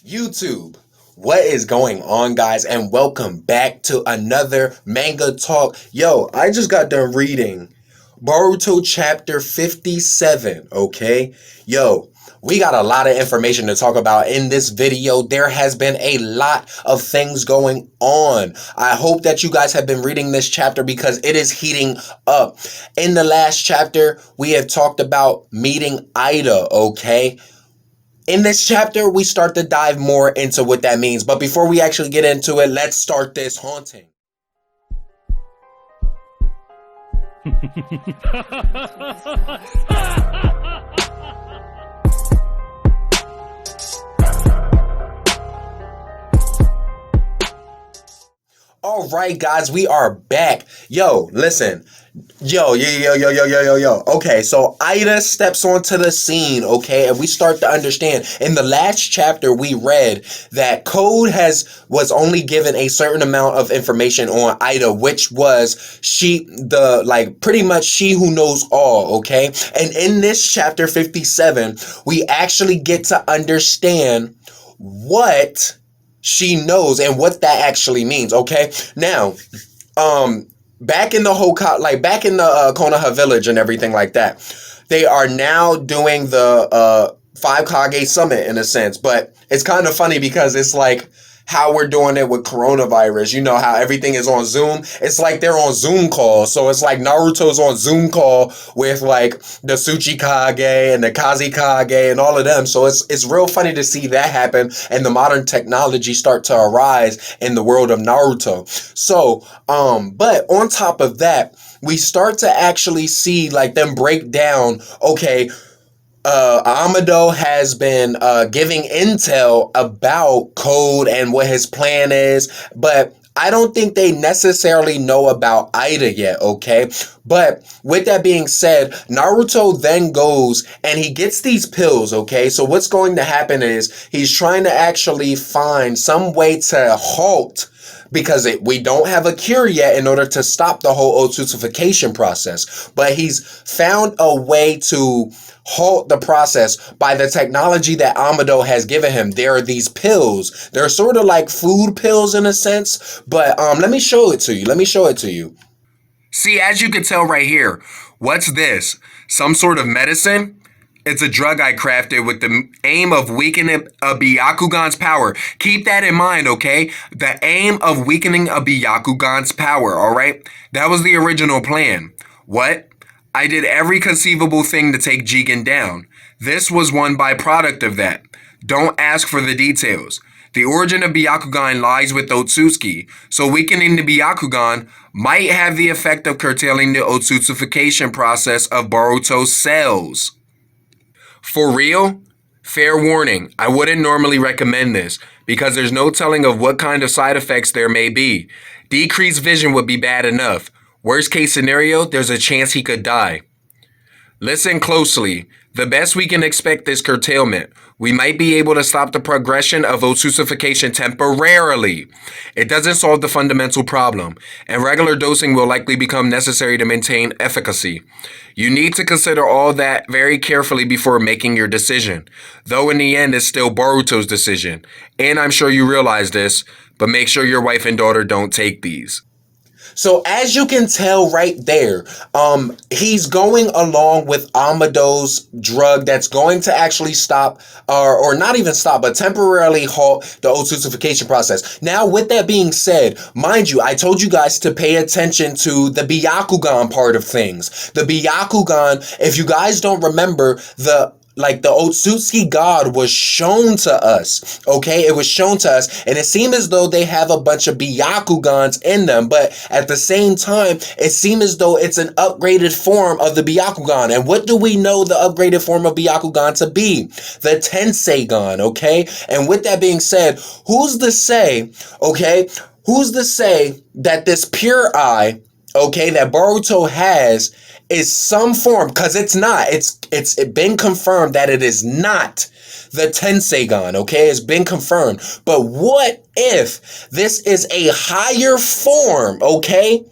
YouTube, what is going on, guys? And welcome back to another manga talk. Yo, I just got done reading Boruto chapter 57, okay? Yo, we got a lot of information to talk about in this video. There has been a lot of things going on. I hope that you guys have been reading this chapter because it is heating up. In the last chapter, we have talked about meeting Eida, okay? In this chapter, we start to dive more into what that means. But before we actually get into it, let's start this haunting. All right, guys, we are back. Yo, listen. Yo. Okay, so Eida steps onto the scene, okay, and we start to understand. In the last chapter, we read that Code was only given a certain amount of information on Eida, which was pretty much she who knows all, okay? And in this chapter 57, we actually get to understand what she knows and what that actually means, okay? Now, back in the Konoha village and everything like that, they are now doing the 5 Kage summit in a sense, but it's kind of funny because it's like how we're doing it with coronavirus. You know how everything is on Zoom? It's like they're on Zoom call. So it's like Naruto's on Zoom call with like the Tsuchikage and the Kazekage and all of them. So it's real funny to see that happen and the modern technology start to arise in the world of Naruto. So, but on top of that, we start to actually see like them break down, okay, Amado has been giving intel about Code and what his plan is, but I don't think they necessarily know about Eida yet, okay? But with that being said, Naruto then goes and he gets these pills, okay? So what's going to happen is he's trying to actually find some way to halt, because we don't have a cure yet in order to stop the whole otsutsufication process. But he's found a way to halt the process by the technology that Amado has given him. There are these pills. They're sort of like food pills in a sense, but let me show it to you. See, as you can tell right here, what's this? Some sort of medicine? It's a drug I crafted with the aim of weakening a Byakugan's power. Keep that in mind, okay? The aim of weakening a Byakugan's power, alright? That was the original plan. What? I did every conceivable thing to take Jigen down. This was one byproduct of that. Don't ask for the details. The origin of Byakugan lies with Otsutsuki, so weakening the Byakugan might have the effect of curtailing the otsutsufication process of Boruto's cells. For real? Fair warning, I wouldn't normally recommend this because there's no telling of what kind of side effects there may be. Decreased vision would be bad enough. Worst case scenario, there's a chance he could die. Listen closely. The best we can expect is curtailment. We might be able to stop the progression of otsutsufication temporarily. It doesn't solve the fundamental problem, and regular dosing will likely become necessary to maintain efficacy. You need to consider all that very carefully before making your decision, though in the end it's still Boruto's decision. And I'm sure you realize this, but make sure your wife and daughter don't take these. So as you can tell right there, he's going along with Amado's drug that's going to actually stop, or not even stop, but temporarily halt the otsutsufication process. Now, with that being said, mind you, I told you guys to pay attention to the Byakugan part of things. The Byakugan, if you guys don't remember, the Otsutsuki God was shown to us, okay? It was shown to us, and it seemed as though they have a bunch of Byakugans in them, but at the same time, it seemed as though it's an upgraded form of the Byakugan. And what do we know the upgraded form of Byakugan to be? The Tenseigan, okay? And with that being said, who's to say that this pure eye, okay, that Boruto has is some form, because it's not. It's been confirmed that it is not the Tenseigan, okay? It's been confirmed. But what if this is a higher form, okay,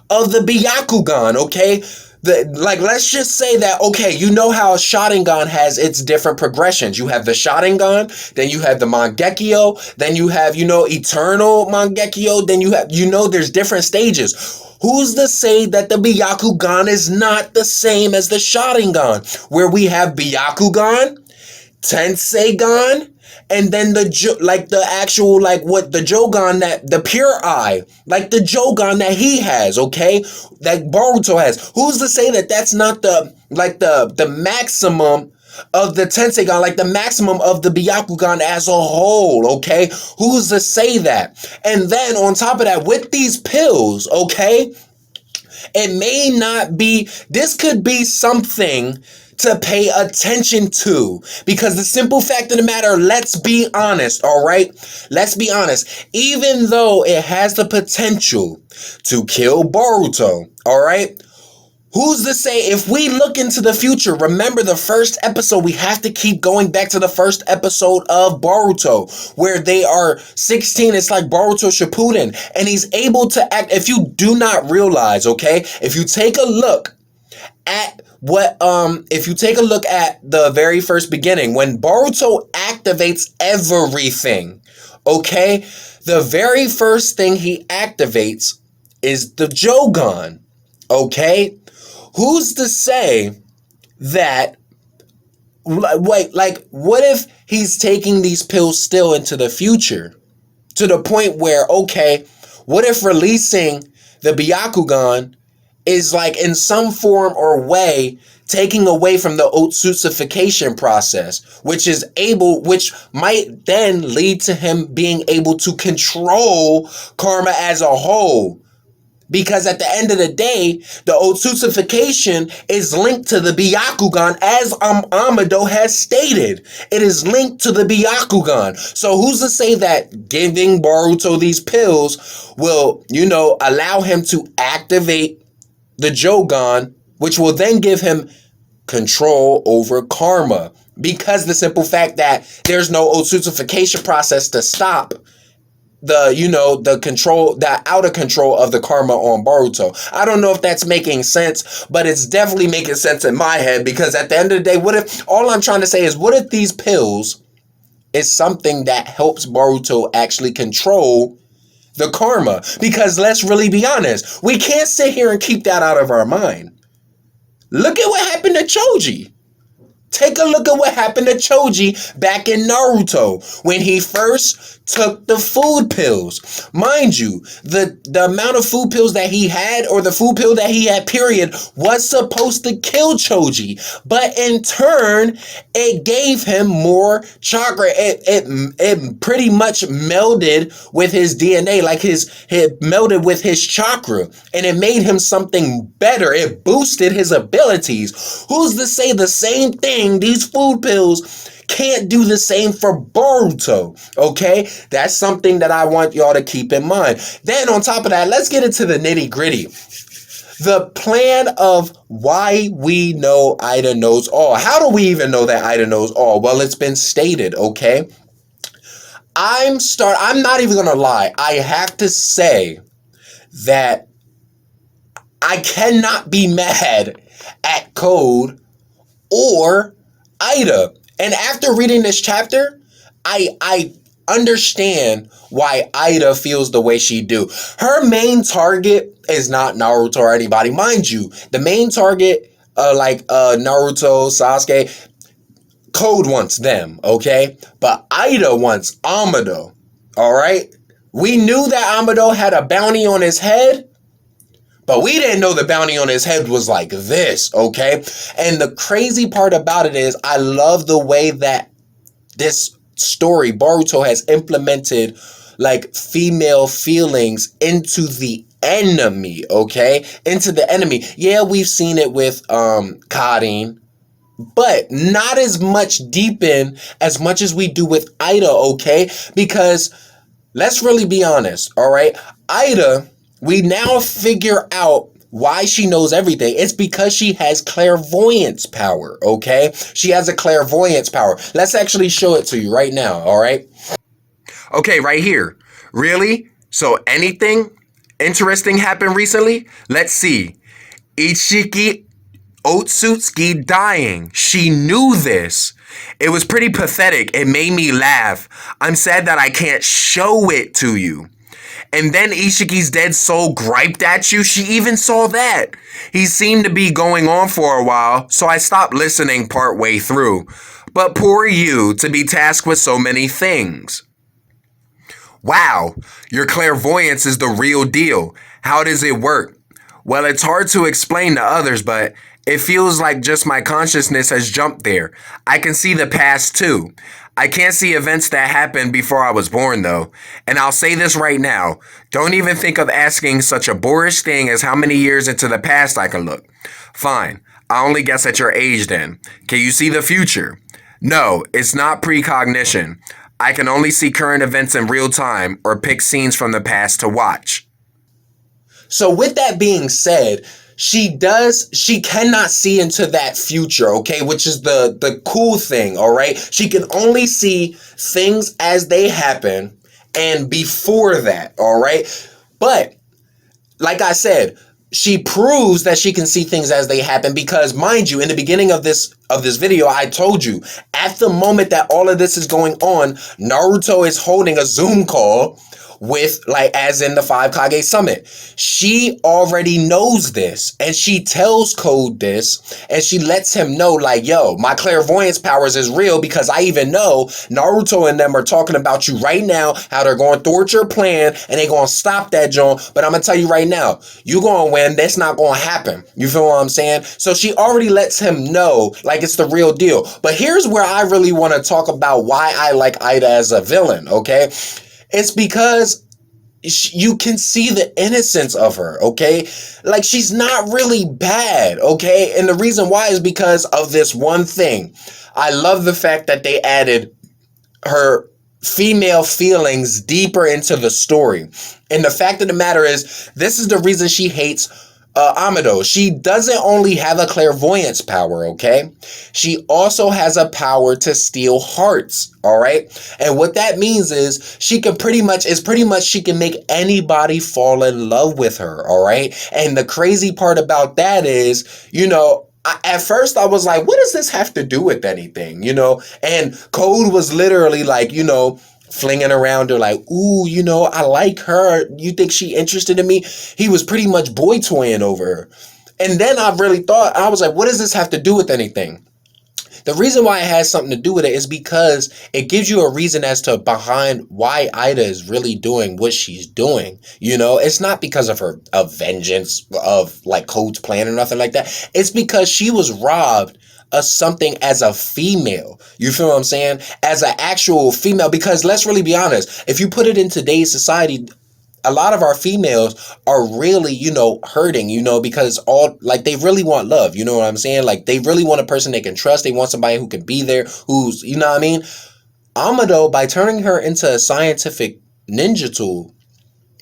of the Byakugan, okay? Let's just say that, okay, you know how Sharingan has its different progressions. You have the Sharingan, then you have the Mangekyo, then you have, Eternal Mangekyo, then you have, there's different stages. Who's to say that the Byakugan is not the same as the Sharingan, where we have Byakugan, Tenseigan, and then the actual, what the Jogan, that the pure eye, like the Jogan that he has, okay, that Boruto has. Who's to say that that's not the maximum of the Tenseigan, like the maximum of the Byakugan as a whole, okay? Who's to say that? And then on top of that, with these pills, okay, it may not be, this could be something to pay attention to, because the simple fact of the matter, let's be honest, all right? Let's be honest. Even though it has the potential to kill Boruto, all right? Who's to say, if we look into the future, remember the first episode, we have to keep going back to the first episode of Boruto, where they are 16, it's like Boruto Shippuden, and he's able to act. If you do not realize, okay, if you take a look at if you take a look at the very first beginning, when Boruto activates everything, okay, the very first thing he activates is the Jogan, okay? Who's to say that, what if he's taking these pills still into the future? To the point where, okay, what if releasing the Byakugan is in some form or way taking away from the Otsutsufication process, which might then lead to him being able to control karma as a whole. Because at the end of the day, the Otsutsufication is linked to the Byakugan, as Amado has stated. It is linked to the Byakugan. So who's to say that giving Boruto these pills will, allow him to activate the Jogan, which will then give him control over karma? Because the simple fact that there's no Otsutsufication process to stop the control, that out of control of the karma on Boruto. I don't know if that's making sense, but it's definitely making sense in my head, because at the end of the day, all I'm trying to say is, what if these pills is something that helps Boruto actually control the karma? Because let's really be honest, we can't sit here and keep that out of our mind. Look at what happened to Choji. Take a look at what happened to Choji back in Naruto when he first took the food pills. Mind you, the amount of food pills that he had, or the food pill that he had, period, was supposed to kill Choji. But in turn, it gave him more chakra. It pretty much melded with his DNA, it melded with his chakra, and it made him something better. It boosted his abilities. Who's to say the same thing? These food pills can't do the same for Boruto, okay? That's something that I want y'all to keep in mind. Then on top of that, let's get into the nitty gritty. The plan of why we know Eida knows all. How do we even know that Eida knows all? Well, it's been stated, okay? I'm not even gonna lie. I have to say that I cannot be mad at Code or Eida. And after reading this chapter, I understand why Eida feels the way she do. Her main target is not Naruto or anybody. Mind you, the main target, Naruto, Sasuke, Code wants them, okay? But Eida wants Amado, all right? We knew that Amado had a bounty on his head, but we didn't know the bounty on his head was like this, okay? And the crazy part about it is, I love the way that this story, Boruto, has implemented female feelings into the enemy, okay? Into the enemy. Yeah, we've seen it with Karin, but not as much deepen as much as we do with Eida, okay? Because let's really be honest, all right? Eida, we now figure out why she knows everything. It's because she has clairvoyance power, okay? She has a clairvoyance power. Let's actually show it to you right now, all right? Okay, right here. Really? So anything interesting happened recently? Let's see. Ichiki Otsutsuki dying. She knew this. It was pretty pathetic. It made me laugh. I'm sad that I can't show it to you. And then Ishiki's dead soul griped at you. She even saw that. He seemed to be going on for a while, so I stopped listening partway through. But poor you to be tasked with so many things. Wow, your clairvoyance is the real deal. How does it work? Well, it's hard to explain to others, but it feels like just my consciousness has jumped there. I can see the past too. I can't see events that happened before I was born though. And I'll say this right now. Don't even think of asking such a boorish thing as how many years into the past I can look. Fine, I only guess at your age then. Can you see the future? No, it's not precognition. I can only see current events in real time or pick scenes from the past to watch. So with that being said, she cannot see into that future, okay, which is the cool thing, all right? She can only see things as they happen and before that, all right? But like I said, she proves that she can see things as they happen because, mind you, in the beginning of this video, I told you, at the moment that all of this is going on, Naruto is holding a Zoom call with, like, as in the 5 Kage Summit. She already knows this, and she tells Code this, and she lets him know, like, yo, my clairvoyance powers is real because I even know Naruto and them are talking about you right now, how they're going to thwart your plan, and they're going to stop that, John. But I'm going to tell you right now, you're going to win. That's not going to happen. You feel what I'm saying? So she already lets him know, like, it's the real deal. But here's where I really want to talk about why I like Eida as a villain, okay? It's because you can see the innocence of her, okay? Like, she's not really bad, okay? And the reason why is because of this one thing. I love the fact that they added her female feelings deeper into the story. And the fact of the matter is, this is the reason she hates Amado. She doesn't only have a clairvoyance power, okay? She also has a power to steal hearts, all right? And what that means is she can she can make anybody fall in love with her, all right? And the crazy part about that is, you know, at first I was like, what does this have to do with anything, you know? And Code was literally like, you know, flinging around her like, ooh, you know, I like her. You think she interested in me? He was pretty much boy toying over her. And then I really thought, I was like, what does this have to do with anything? The reason why it has something to do with it is because it gives you a reason as to behind why Eida is really doing what she's doing. You know, it's not because of her vengeance of like Code's plan or nothing like that. It's because she was robbed of something as a female. You feel what I'm saying? As an actual female, because let's really be honest, if you put it in today's society, a lot of our females are really, you know, hurting, you know, because they really want love. You know what I'm saying? Like, they really want a person they can trust. They want somebody who can be there, who's, you know what I mean? Amado, by turning her into a scientific ninja tool,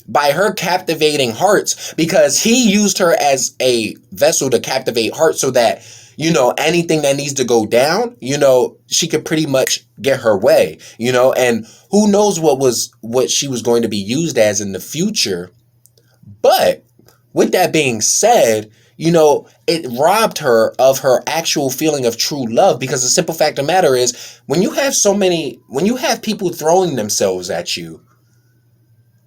by her captivating hearts, because he used her as a vessel to captivate hearts so that, you know, anything that needs to go down, you know, she could pretty much get her way, you know, and who knows what she was going to be used as in the future. But with that being said, you know, it robbed her of her actual feeling of true love, because the simple fact of the matter is, when you have people throwing themselves at you,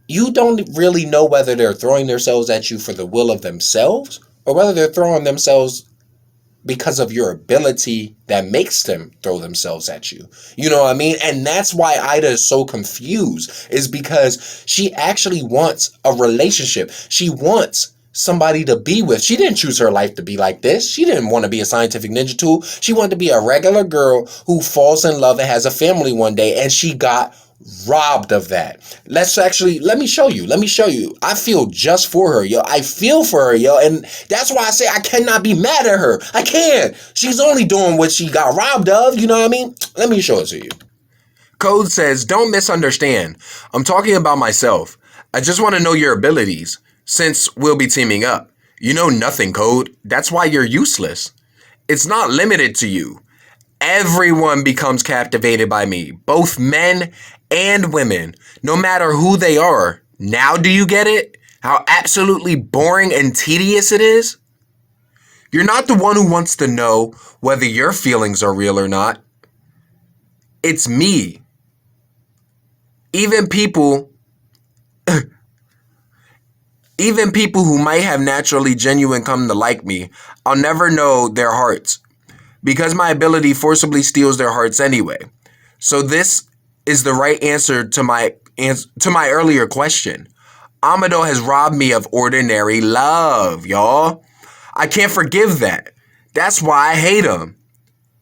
you don't really know whether they're throwing themselves at you for the will of themselves or whether they're throwing themselves because of your ability that makes them throw themselves at you. You know what I mean? And that's why Eida is so confused, is because she actually wants a relationship. She wants somebody to be with. She didn't choose her life to be like this. She didn't want to be a scientific ninja tool. She wanted to be a regular girl who falls in love and has a family one day, and she got robbed of that. Let me show you. I feel just for her, yo. I feel for her, yo. And that's why I say I cannot be mad at her. I can't. She's only doing what she got robbed of. You know what I mean? Let me show it to you. Code says, don't misunderstand. I'm talking about myself. I just want to know your abilities, since we'll be teaming up. You know nothing, Code. That's why you're useless. It's not limited to you. Everyone becomes captivated by me, both men and women, no matter who they are. Now do you get it? How absolutely boring and tedious it is? You're not the one who wants to know whether your feelings are real or not. It's me. Even people who might have naturally genuine come to like me, I'll never know their hearts because my ability forcibly steals their hearts anyway. So this is the right answer to my earlier question. Amado has robbed me of ordinary love, y'all. I can't forgive that. That's why I hate him.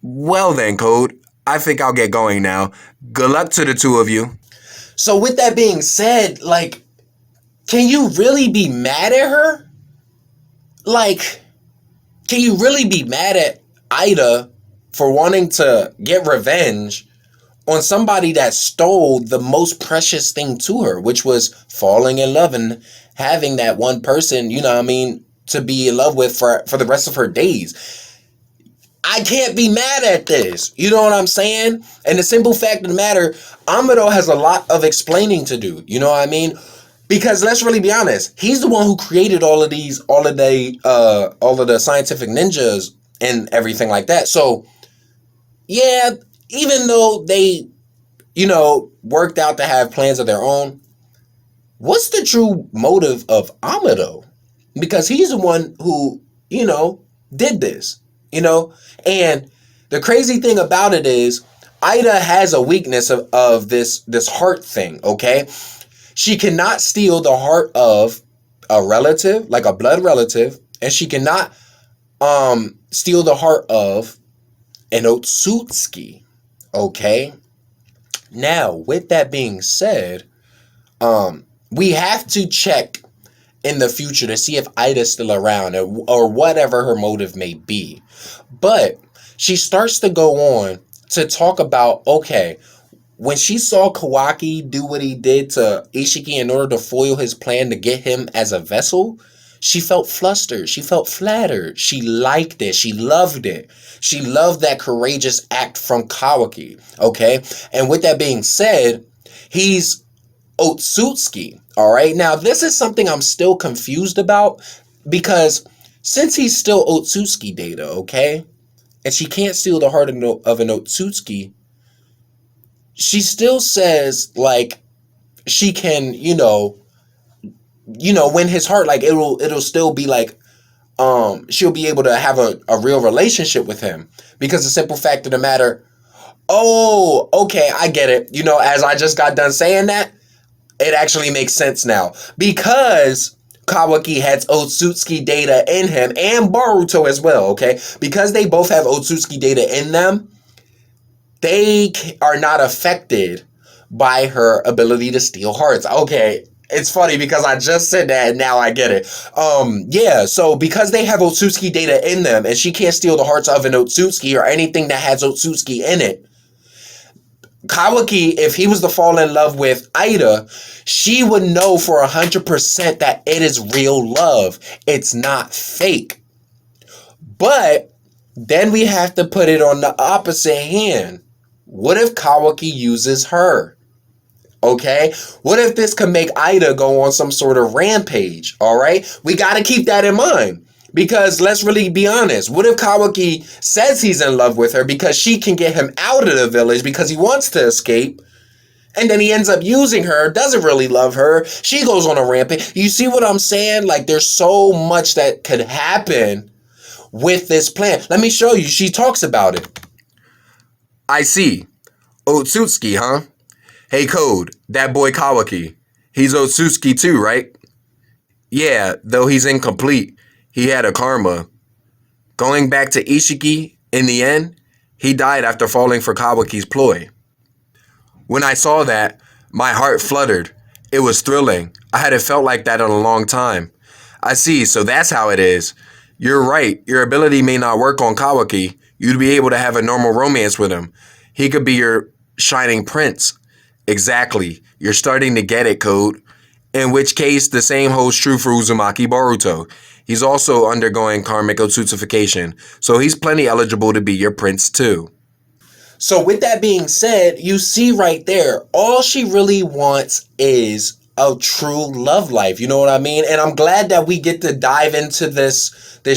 Well then, Code, I think I'll get going now. Good luck to the two of you. So with that being said, like, can you really be mad at her? Like, can you really be mad at Eida for wanting to get revenge on somebody that stole the most precious thing to her, which was falling in love and having that one person, you know what I mean, to be in love with for the rest of her days? I can't be mad at this. You know what I'm saying? And the simple fact of the matter, Amado has a lot of explaining to do. You know what I mean? Because let's really be honest, he's the one who created all of the scientific ninjas and everything like that. So yeah, even though they, you know, worked out to have plans of their own, what's the true motive of Amado? Because he's the one who, you know, did this. You know, and the crazy thing about it is Eida has a weakness of this heart thing, okay? She cannot steal the heart of a relative, like a blood relative, and she cannot steal the heart of an Otsutsuki, okay? Now, with that being said, we have to check in the future to see if Eida's still around or whatever her motive may be. But she starts to go on to talk about, okay, when she saw Kawaki do what he did to Ishiki in order to foil his plan to get him as a vessel, she felt flustered. She felt flattered. She liked it. She loved it. She loved that courageous act from Kawaki, okay? And with that being said, he's Otsutsuki. All right. Now, this is something I'm still confused about because since he's still Otsutsuki data, okay, and she can't steal the heart of an Otsutsuki, she still says like she can, you know, win his heart. Like it'll still be like she'll be able to have a real relationship with him because the simple fact of the matter. Oh, okay, I get it. You know, as I just got done saying that, it actually makes sense now because Kawaki has Otsutsuki data in him and Boruto as well, okay? Because they both have Otsutsuki data in them, they are not affected by her ability to steal hearts. Okay, it's funny because I just said that and now I get it. Yeah, so because they have Otsutsuki data in them and she can't steal the hearts of an Otsutsuki or anything that has Otsutsuki in it, Kawaki, if he was to fall in love with Eida, she would know for 100% that it is real love. It's not fake. But then we have to put it on the opposite hand. What if Kawaki uses her? Okay? What if this could make Eida go on some sort of rampage? All right? We got to keep that in mind. Because let's really be honest. What if Kawaki says he's in love with her because she can get him out of the village because he wants to escape? And then he ends up using her, doesn't really love her. She goes on a rampage. You see what I'm saying? Like there's so much that could happen with this plan. Let me show you. She talks about it. I see. Otsutsuki, huh? Hey, Code, that boy Kawaki. He's Otsutsuki too, right? Yeah, though he's incomplete. He had a karma. Going back to Ishiki, in the end, he died after falling for Kawaki's ploy. When I saw that, my heart fluttered. It was thrilling. I hadn't felt like that in a long time. I see, so that's how it is. You're right. Your ability may not work on Kawaki. You'd be able to have a normal romance with him. He could be your shining prince. Exactly. You're starting to get it, Code. In which case, the same holds true for Uzumaki Boruto. He's also undergoing karmic otsutsufication, so he's plenty eligible to be your prince too. So with that being said, you see right there, all she really wants is a true love life. You know what I mean? And I'm glad that we get to dive into this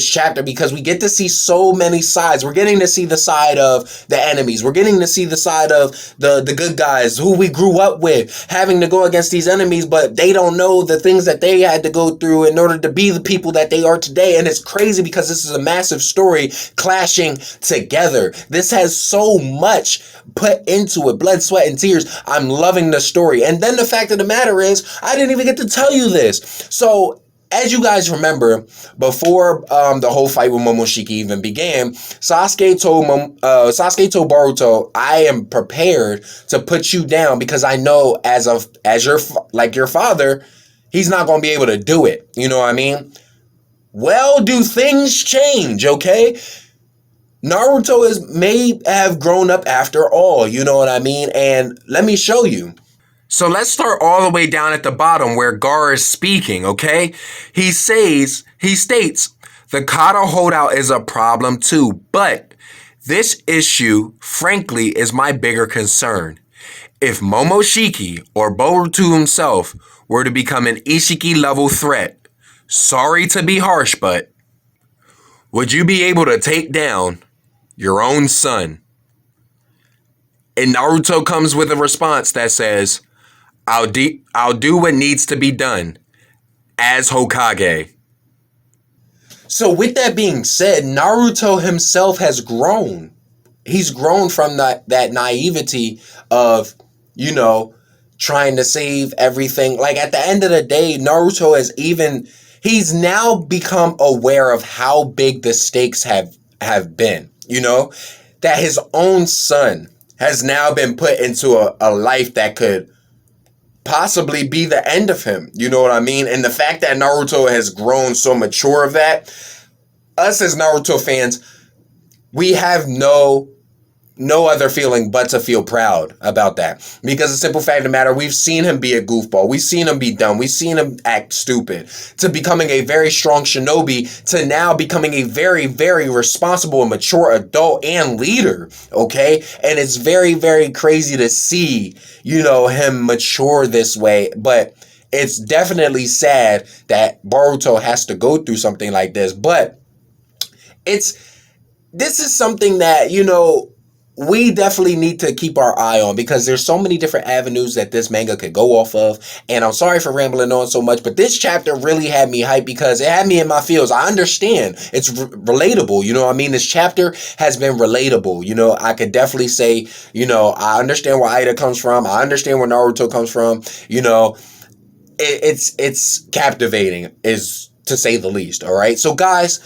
chapter because we get to see so many sides. We're getting to see the side of the enemies. We're getting to see the side of the good guys who we grew up with, having to go against these enemies, but they don't know the things that they had to go through in order to be the people that they are today. And it's crazy because this is a massive story clashing together. This has so much put into it, blood, sweat, and tears. I'm loving the story. And then the fact of the matter is, I didn't even get to tell you this. So, as you guys remember, before the whole fight with Momoshiki even began, Sasuke told Boruto, "I am prepared to put you down because I know as your father, he's not going to be able to do it." You know what I mean? Well, do things change, okay? Naruto may have grown up after all, you know what I mean? And let me show you. So let's start all the way down at the bottom where Gar is speaking, okay? He states, the Kata holdout is a problem too, but this issue, frankly, is my bigger concern. If Momoshiki or Boruto himself were to become an Ishiki level threat, sorry to be harsh, but would you be able to take down your own son? And Naruto comes with a response that says, I'll do what needs to be done as Hokage. So with that being said, Naruto himself has grown. He's grown from that naivety of, trying to save everything. Like at the end of the day, Naruto he's now become aware of how big the stakes have been, that his own son has now been put into a life that could possibly be the end of him. You know what I mean? And the fact that Naruto has grown so mature of that, us as Naruto fans, we have no other feeling but to feel proud about that. Because the simple fact of the matter, we've seen him be a goofball. We've seen him be dumb. We've seen him act stupid. To becoming a very strong shinobi, to now becoming a very, very responsible and mature adult and leader. Okay? And it's very, very crazy to see, him mature this way. But it's definitely sad that Boruto has to go through something like this. But this is something that, we definitely need to keep our eye on because there's so many different avenues that this manga could go off of. And I'm sorry for rambling on so much, but this chapter really had me hyped because it had me in my feels. I understand it's relatable. You know what I mean? This chapter has been relatable. I could definitely say, I understand where Eida comes from. I understand where Naruto comes from. It's captivating, is to say the least. All right. So guys,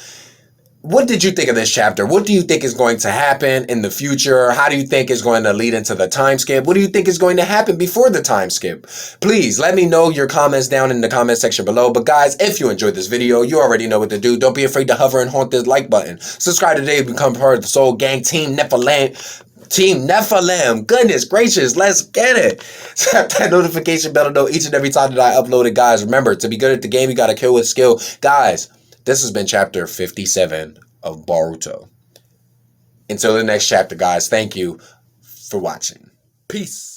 what did you think of this chapter? What do you think is going to happen in the future? How do you think is going to lead into the time skip? What do you think is going to happen before the time skip? Please let me know your comments down in the comment section below. But guys, if you enjoyed this video, you already know what to do. Don't be afraid to hover and haunt this like button. Subscribe today to become part of the Soul Gang Team Nephilim. Team Nephilim. Goodness gracious, let's get it. Tap that notification bell to know each and every time that I upload it, guys. Remember, to be good at the game, you got to kill with skill. Guys, this has been chapter 57 of Boruto. Until the next chapter, guys, thank you for watching. Peace.